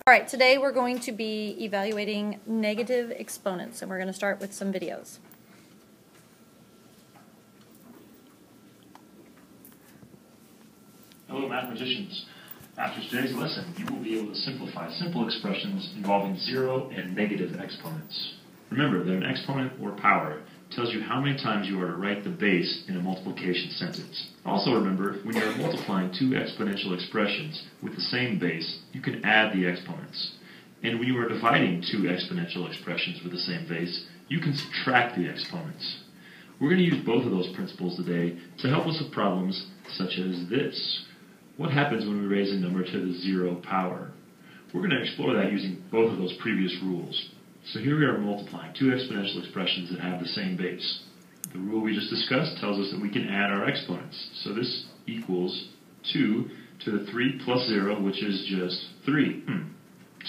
All right, today we're going to be evaluating negative exponents, and we're going to start with some videos. Hello mathematicians. After today's lesson, you will be able to simplify simple expressions involving zero and negative exponents. Remember that an exponent or power tells you how many times you are to write the base in a multiplication sentence. Also remember, when you are multiplying two exponential expressions with the same base, you can add the exponents. And when you are dividing two exponential expressions with the same base, you can subtract the exponents. We're going to use both of those principles today to help us with problems such as this. What happens when we raise a number to the zero power? We're going to explore that using both of those previous rules. So here we are multiplying two exponential expressions that have the same base. The rule we just discussed tells us that we can add our exponents. So this equals 2 to the 3 plus 0, which is just 3.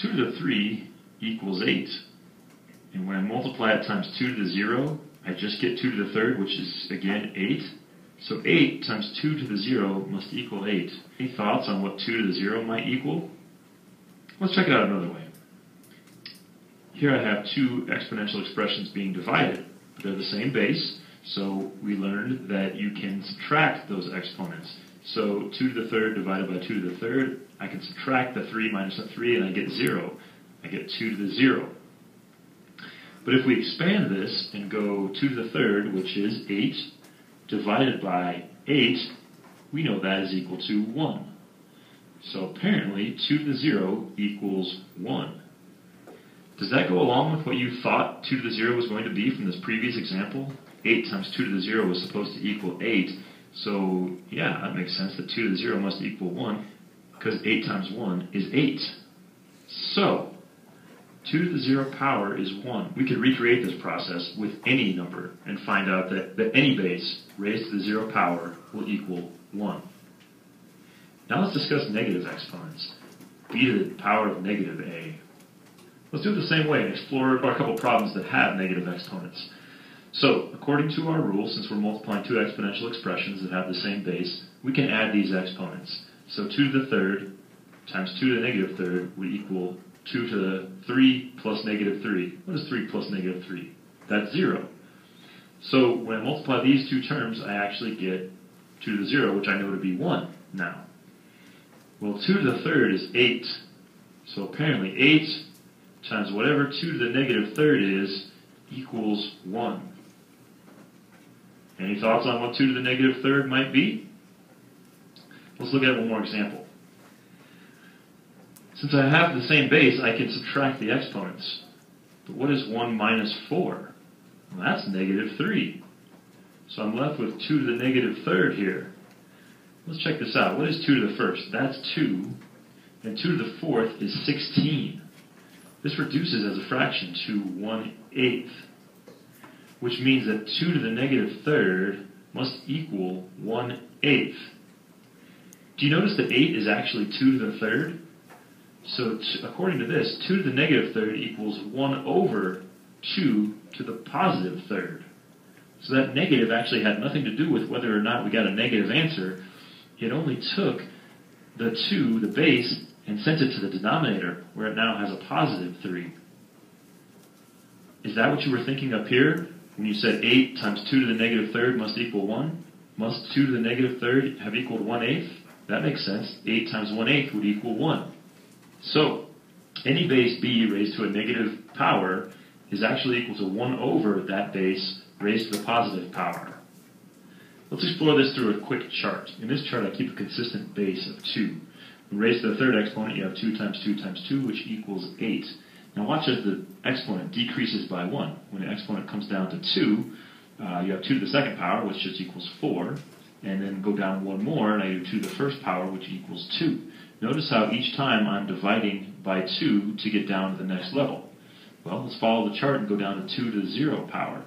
2 to the 3 equals 8. And when I multiply it times 2 to the 0, I just get 2 to the third, which is, again, 8. So 8 times 2 to the 0 must equal 8. Any thoughts on what 2 to the 0 might equal? Let's check it out another way. Here I have two exponential expressions being divided. They're the same base, so we learned that you can subtract those exponents. So 2 to the third divided by 2 to the third, I can subtract the 3 minus the 3 and I get 0. I get 2 to the 0. But if we expand this and go 2 to the third, which is 8, divided by 8, we know that is equal to 1. So apparently 2 to the 0 equals 1. Does that go along with what you thought 2 to the 0 was going to be from this previous example? 8 times 2 to the 0 was supposed to equal 8. So, yeah, that makes sense that 2 to the 0 must equal 1, because 8 times 1 is 8. So, 2 to the 0 power is 1. We could recreate this process with any number and find out that any base raised to the 0 power will equal 1. Now let's discuss negative exponents. B to the power of negative a. Let's do it the same way and explore a couple problems that have negative exponents. So, according to our rule, since we're multiplying two exponential expressions that have the same base, we can add these exponents. So 2 to the third times 2 to the negative third would equal 2 to the 3 plus negative 3. What is 3 plus negative 3? That's 0. So when I multiply these two terms, I actually get 2 to the 0, which I know to be 1 now. Well, 2 to the third is 8. So apparently 8 times whatever 2 to the negative third is equals 1. Any thoughts on what 2 to the negative third might be? Let's look at one more example. Since I have the same base, I can subtract the exponents. But what is 1 minus 4? Well, that's negative 3. So I'm left with 2 to the negative third here. Let's check this out. What is 2 to the first? That's 2. And 2 to the fourth is 16. This reduces as a fraction to 1/8, which means that 2 to the negative third must equal 1/8. Do you notice that 8 is actually 2 to the third? So according to this, 2 to the negative third equals 1 over 2 to the positive third. So that negative actually had nothing to do with whether or not we got a negative answer. It only took the 2, the base, and sent it to the denominator, where it now has a positive 3. Is that what you were thinking up here when you said 8 times 2 to the negative third must equal 1? Must 2 to the negative third have equaled 1/8? That makes sense. 8 times 1/8 would equal 1. So, any base b raised to a negative power is actually equal to 1 over that base raised to the positive power. Let's explore this through a quick chart. In this chart, I keep a consistent base of 2. When raised to the third exponent, you have 2 times 2 times 2, which equals 8. Now watch as the exponent decreases by 1. When the exponent comes down to 2, you have 2 to the second power, which just equals 4. And then go down one more, and I do 2 to the first power, which equals 2. Notice how each time I'm dividing by 2 to get down to the next level. Well, let's follow the chart and go down to 2 to the 0 power.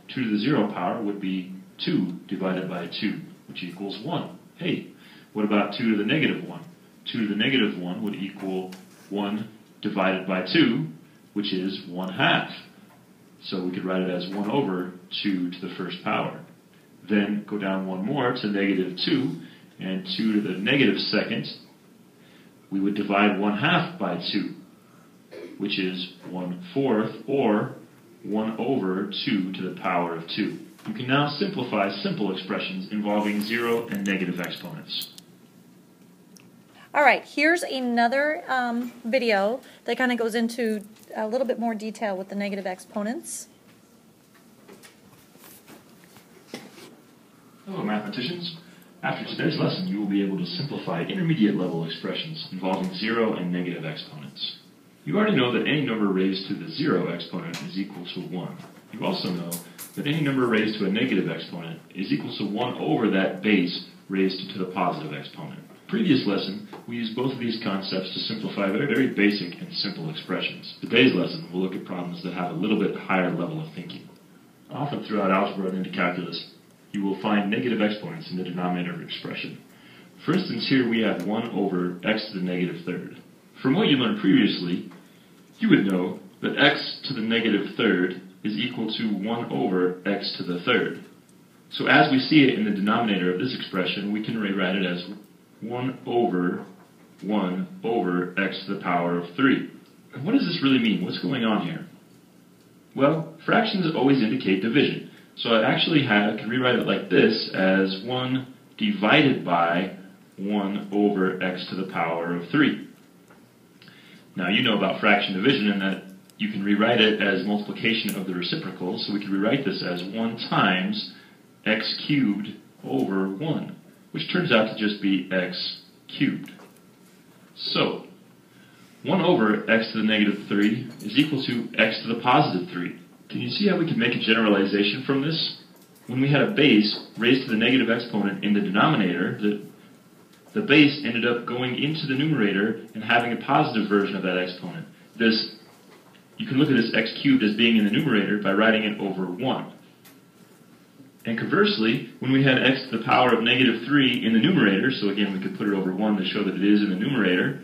2 to the 0 power would be 2 divided by 2, which equals 1. Hey, what about 2 to the negative 1? 2 to the negative 1 would equal 1 divided by 2, which is 1/2. So we could write it as 1 over 2 to the first power. Then go down one more to negative 2, and 2 to the negative second, we would divide 1/2 by 2. which is 1/4, or 1 over 2 to the power of 2. You can now simplify simple expressions involving 0 and negative exponents. All right, here's another video that kind of goes into a little bit more detail with the negative exponents. Hello, mathematicians. After today's lesson, you will be able to simplify intermediate level expressions involving 0 and negative exponents. You already know that any number raised to the 0 exponent is equal to 1. You also know that any number raised to a negative exponent is equal to 1 over that base raised to the positive exponent. Previous lesson, we used both of these concepts to simplify very basic and simple expressions. Today's lesson, we'll look at problems that have a little bit higher level of thinking. Often throughout algebra and into calculus, you will find negative exponents in the denominator of an expression. For instance, here we have 1 over x to the negative third. From what you learned previously, you would know that x to the negative third is equal to 1 over x to the third. So as we see it in the denominator of this expression, we can rewrite it as 1 over x to the power of 3. And what does this really mean? What's going on here? Well, fractions always indicate division. So I actually can rewrite it like this as 1 divided by 1 over x to the power of 3. Now you know about fraction division and that you can rewrite it as multiplication of the reciprocals. So we can rewrite this as 1 times x cubed over 1, which turns out to just be x cubed. So 1 over x to the negative 3 is equal to x to the positive 3. Can you see how we can make a generalization from this? When we had a base raised to the negative exponent in the denominator, the base ended up going into the numerator and having a positive version of that exponent. You can look at this x cubed as being in the numerator by writing it over 1. And conversely, when we had x to the power of negative 3 in the numerator, so again we could put it over 1 to show that it is in the numerator,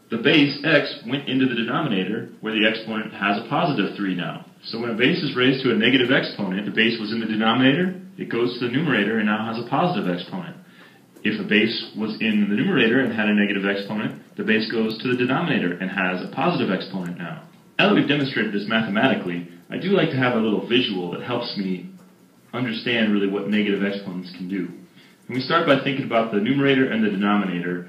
the base x went into the denominator where the exponent has a positive 3 now. So when a base is raised to a negative exponent, the base was in the denominator, it goes to the numerator and now has a positive exponent. If a base was in the numerator and had a negative exponent, the base goes to the denominator and has a positive exponent now. Now that we've demonstrated this mathematically, I do like to have a little visual that helps me understand really what negative exponents can do. And we start by thinking about the numerator and the denominator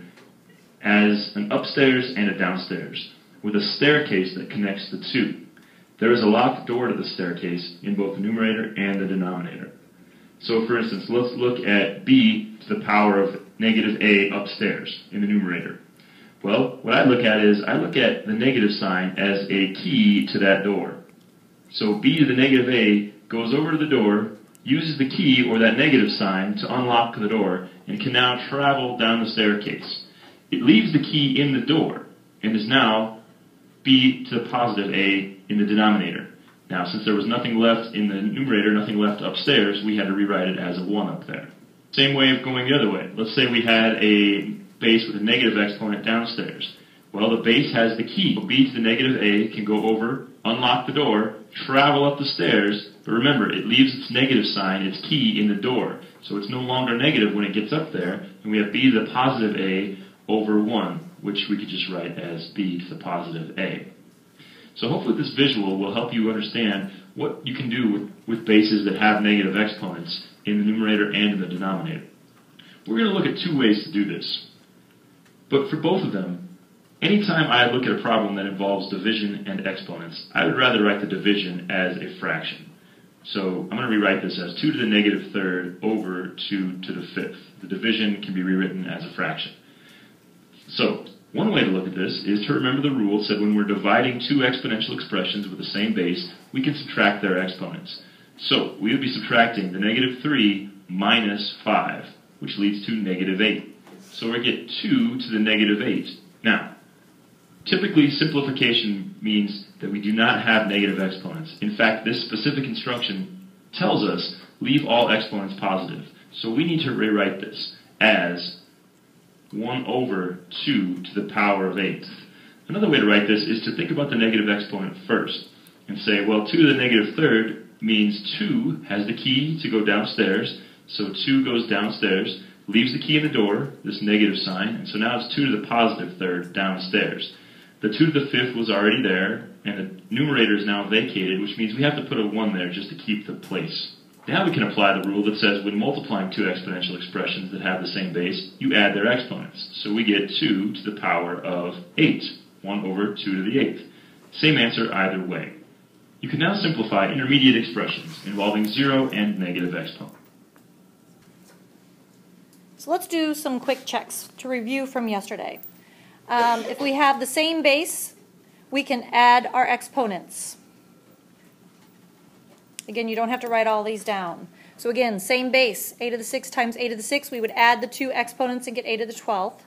as an upstairs and a downstairs, with a staircase that connects the two. There is a locked door to the staircase in both the numerator and the denominator. So for instance, let's look at b to the power of negative a upstairs in the numerator. Well, what I look at is, I look at the negative sign as a key to that door. So b to the negative a goes over to the door, uses the key or that negative sign to unlock the door, and can now travel down the staircase. It leaves the key in the door, and is now b to the positive a in the denominator. Now, since there was nothing left in the numerator, nothing left upstairs, we had to rewrite it as a 1 up there. Same way of going the other way. Let's say we had a base with a negative exponent downstairs. Well, the base has the key. B to the negative a can go over, unlock the door, travel up the stairs, but remember, it leaves its negative sign, its key, in the door. So it's no longer negative when it gets up there, and we have b to the positive a over 1, which we could just write as b to the positive a. So hopefully this visual will help you understand what you can do with bases that have negative exponents in the numerator and in the denominator. We're going to look at 2 ways to do this. But for both of them, anytime I look at a problem that involves division and exponents, I would rather write the division as a fraction. So I'm going to rewrite this as 2 to the negative third over 2 to the fifth. The division can be rewritten as a fraction. So one way to look at this is to remember the rule that said when we're dividing 2 exponential expressions with the same base, we can subtract their exponents. So we would be subtracting the negative 3 minus 5, which leads to negative 8. So we get 2 to the negative 8. Now, typically simplification means that we do not have negative exponents. In fact, this specific instruction tells us leave all exponents positive. So we need to rewrite this as 1 over 2 to the power of 8. Another way to write this is to think about the negative exponent first and say, well, 2 to the negative third means 2 has the key to go downstairs, so 2 goes downstairs, leaves the key in the door, this negative sign, and so now it's 2 to the positive third downstairs. The 2 to the 5th was already there, and the numerator is now vacated, which means we have to put a 1 there just to keep the place. Now we can apply the rule that says when multiplying two exponential expressions that have the same base, you add their exponents. So we get 2 to the power of 8, 1 over 2 to the 8th. Same answer either way. You can now simplify intermediate expressions involving 0 and negative exponents. So let's do some quick checks to review from yesterday. If we have the same base, we can add our exponents. Again, you don't have to write all these down. So again, same base, a to the 6 times a to the 6, we would add the two exponents and get a to the 12th.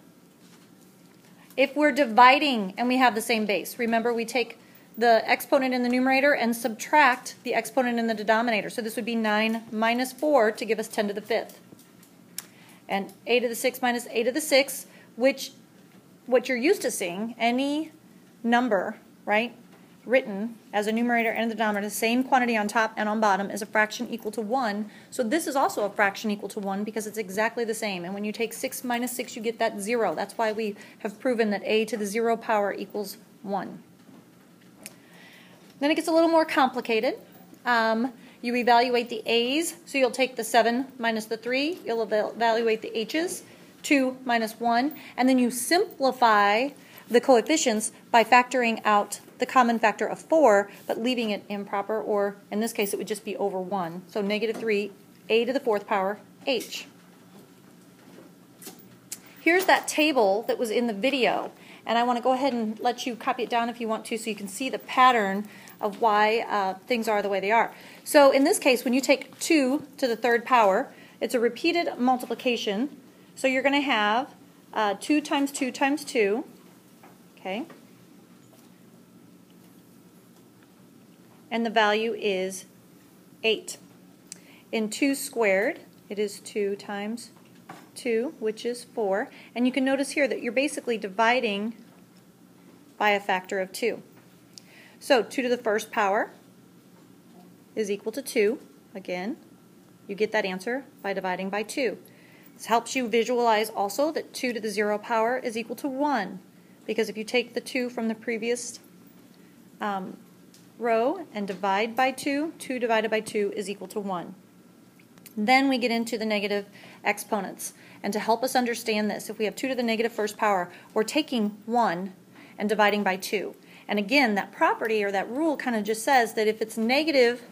If we're dividing and we have the same base, remember we take the exponent in the numerator and subtract the exponent in the denominator. So this would be 9 minus 4 to give us 10 to the 5th. And a to the 6 minus a to the 6, which what you're used to seeing, any number, right, written as a numerator and a denominator, the same quantity on top and on bottom is a fraction equal to 1. So this is also a fraction equal to 1 because it's exactly the same. And when you take 6 minus 6, you get that 0. That's why we have proven that a to the 0 power equals 1. Then it gets a little more complicated. You evaluate the a's, so you'll take the 7 minus the 3. You'll evaluate the h's, 2 minus 1. And then you simplify the coefficients by factoring out the common factor of 4, but leaving it improper, or in this case it would just be over 1. So negative 3, a to the 4th power, h. Here's that table that was in the video, and I want to go ahead and let you copy it down if you want to so you can see the pattern of why things are the way they are. So in this case, when you take 2 to the 3rd power, it's a repeated multiplication. So you're going to have 2 times 2 times 2, okay? And the value is 8. In 2 squared, it is 2 times 2, which is 4. And you can notice here that you're basically dividing by a factor of 2. So 2 to the 1st power is equal to 2. Again, you get that answer by dividing by 2. This helps you visualize also that 2 to the 0 power is equal to 1. Because if you take the 2 from the previous row and divide by 2, 2 divided by 2 is equal to 1. Then we get into the negative exponents. And to help us understand this, if we have 2 to the negative 1st power, we're taking 1 and dividing by 2. And again, that property or that rule kind of just says that if it's negative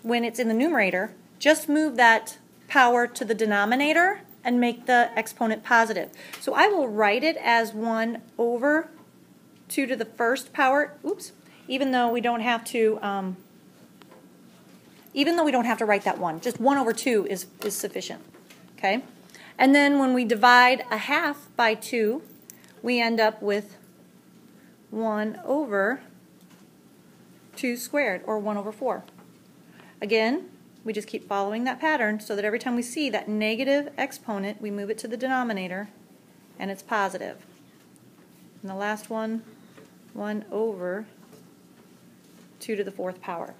when it's in the numerator, just move that power to the denominator and make the exponent positive. So I will write it as 1 over 2 to the 1st power, even though we don't have to write that 1. Just 1 over 2 is sufficient. Okay? And then when we divide a half by 2, we end up with 1 over 2 squared, or 1 over 4. Again, we just keep following that pattern so that every time we see that negative exponent, we move it to the denominator, and it's positive. And the last one, 1 over 2 to the 4th power.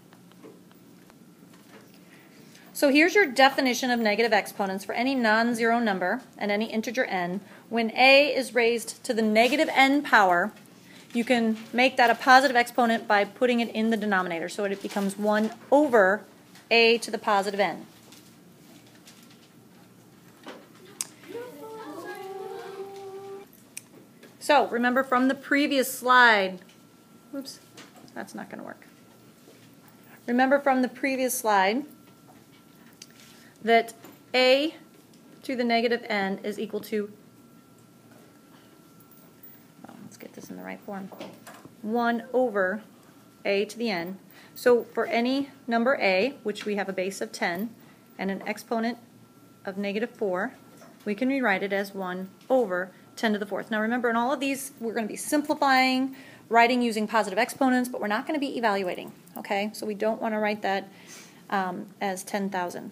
So here's your definition of negative exponents for any non-zero number and any integer n. When a is raised to the negative n power, you can make that a positive exponent by putting it in the denominator. So it becomes 1 over a to the positive n. So remember from the previous slide, that's not going to work. Remember from the previous slide that a to the negative n is equal to, let's get this in the right form, 1 over a to the n. So for any number a, which we have a base of 10 and an exponent of negative 4, we can rewrite it as 1 over 10 to the 4th. Now remember, in all of these, we're going to be simplifying, writing using positive exponents, but we're not going to be evaluating. Okay, so we don't want to write that as 10,000.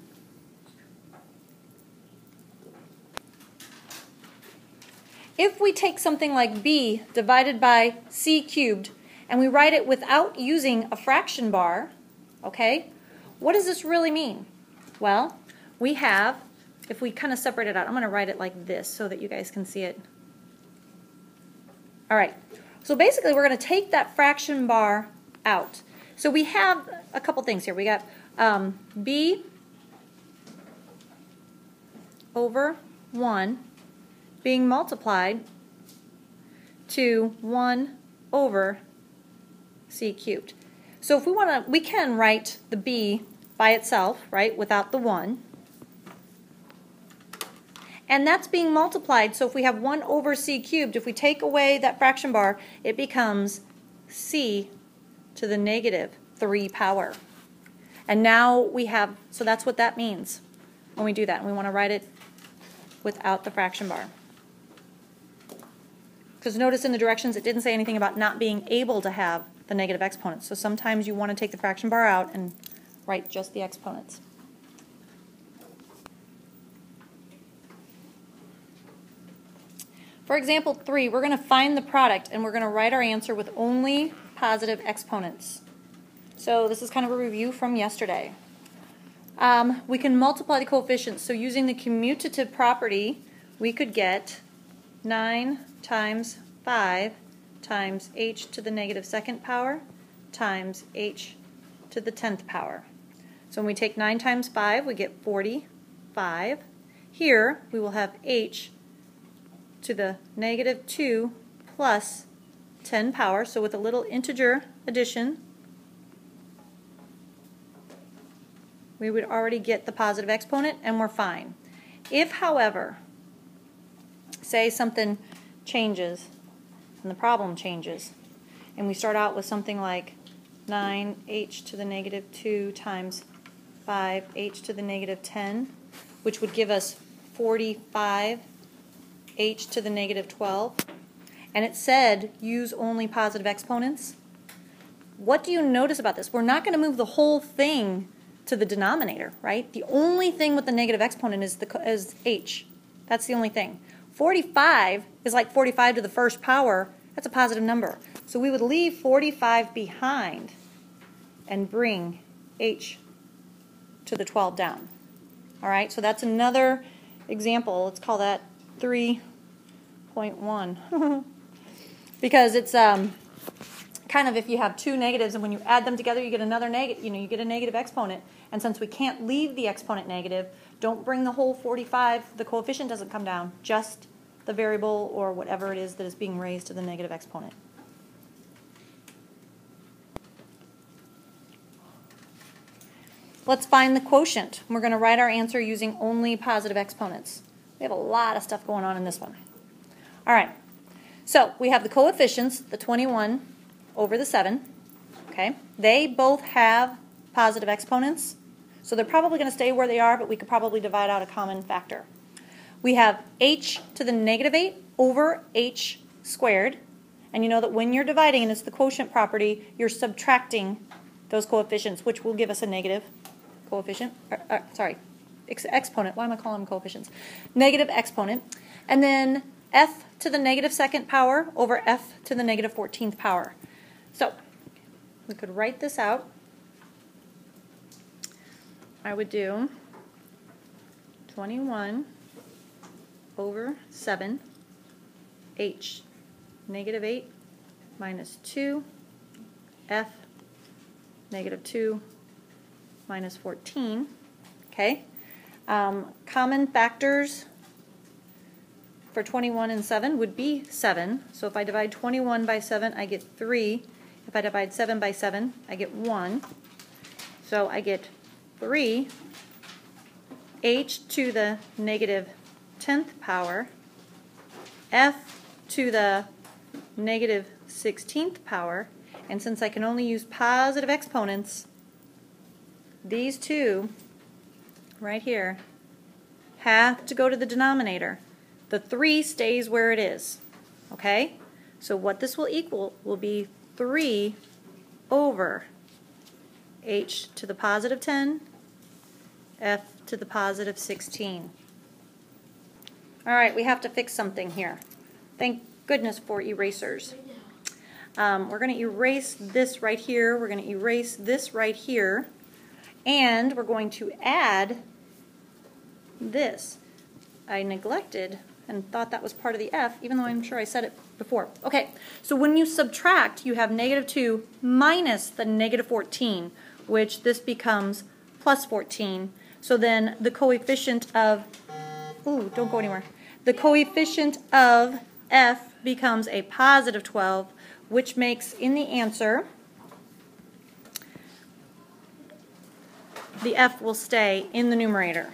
If we take something like b divided by c cubed and we write it without using a fraction bar, okay, what does this really mean? Well, we have, if we kind of separate it out, I'm going to write it like this so that you guys can see it. All right, So basically, we're going to take that fraction bar out. So we have a couple things here. We got b over 1 being multiplied to 1 over c cubed. So if we want to, we can write the b by itself, right, without the 1. And that's being multiplied, so if we have 1 over c cubed, if we take away that fraction bar, it becomes c to the negative 3 power. And now we have, so that's what that means when we do that. And we want to write it without the fraction bar. Because notice in the directions it didn't say anything about not being able to have the negative exponents. So sometimes you want to take the fraction bar out and write just the exponents. For example 3, we're going to find the product and we're going to write our answer with only positive exponents. So this is kind of a review from yesterday. We can multiply the coefficients. So using the commutative property, we could get 9 times 5 times h to the negative 2nd power times h to the 10th power. So when we take 9 times 5, we get 45. Here, we will have h to the negative 2 plus 10 power. So with a little integer addition, we would already get the positive exponent and we're fine. If, however, say something changes and the problem changes and we start out with something like 9h to the negative 2 times 5h to the negative 10, which would give us 45h to the negative 12, and it said use only positive exponents. What do you notice about this? We're not going to move the whole thing to the denominator, right? The only thing with the negative exponent is h. That's the only thing. 45 is like 45 to the 1st power. That's a positive number. So we would leave 45 behind and bring h to the 12 down. All right, so that's another example. Let's call that 3.1 because it's kind of, if you have two negatives and when you add them together you get another negative, you get a negative exponent, and since we can't leave the exponent negative, don't bring the whole 45, the coefficient doesn't come down, just the variable or whatever it is that is being raised to the negative exponent. Let's find the quotient. We're going to write our answer using only positive exponents. We have a lot of stuff going on in this one. All right, so we have the coefficients, the 21 over the 7. Okay, they both have positive exponents, so they're probably going to stay where they are, but we could probably divide out a common factor. We have h to the negative 8 over h squared, and you know that when you're dividing, and it's the quotient property, you're subtracting those coefficients, which will give us a negative coefficient, exponent. Why am I calling them coefficients? Negative exponent. And then f to the negative 2nd power over f to the negative 14th power. So we could write this out. I would do 21 over 7 h negative 8 minus 2 f negative 2 minus 14. Okay. Common factors for 21 and 7 would be 7. So if I divide 21 by 7, I get 3. If I divide 7 by 7, I get 1. So I get 3 h to the negative 10th power, f to the negative 16th power, and since I can only use positive exponents, these two right here have to go to the denominator. The 3 stays where it is. Okay? So what this will equal will be 3 over h to the positive 10, f to the positive 16. All right, we have to fix something here. Thank goodness for erasers. We're going to erase this right here. We're going to erase this right here. And we're going to add this. I neglected and thought that was part of the f, even though I'm sure I said it before. Okay, so when you subtract, you have negative 2 minus the negative 14, which this becomes plus 14. So then the coefficient of, ooh, don't go anywhere. The coefficient of f becomes a positive 12, which makes in the answer, the f will stay in the numerator.